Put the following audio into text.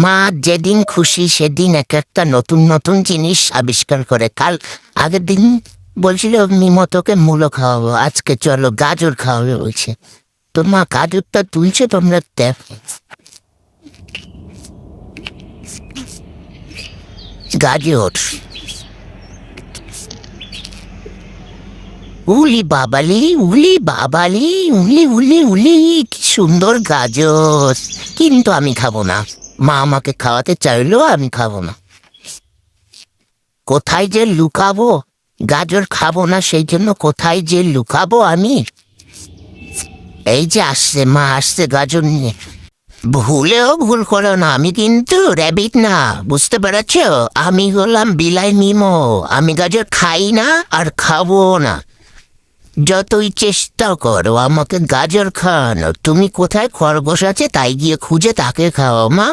মা যেদিন খুশি সেদিন এক একটা নতুন নতুন জিনিস আবিষ্কার করে। কাল আগের দিন বলছিল মিমতোকে মূলো খাওয়াবো, আজকে চলো গাজর খাওয়াবে বলছে। তো মা গাজরটা তুলছে, তোমরা দেখো গাজর। উলি বাবালি, উলি বাবালি, উলি উলি উলি, কি সুন্দর গাজর। কিন্তু আমি খাবো না, মা আমাকে খাওয়াতে চাইলো, আমি খাবো না। কোথায় যে লুকাবো, গাজর খাবো না সেই জন্য কোথায় যে লুকাবো আমি। এই যে আসছে, মা আসছে গাজর নিয়ে। ভুলেও ভুল করো না, আমি কিন্তু র্যাবিট না, বুঝতে পেরেছ? আমি হলাম বিলাই মিমো। আমি গাজর খাই না আর খাবো না। যতই চেষ্টা করো আমাকে গাজর খাওয়ানো, তুমি কোথায় খরগোশ আছে তাই গিয়ে খুঁজে তাকে খাও মা।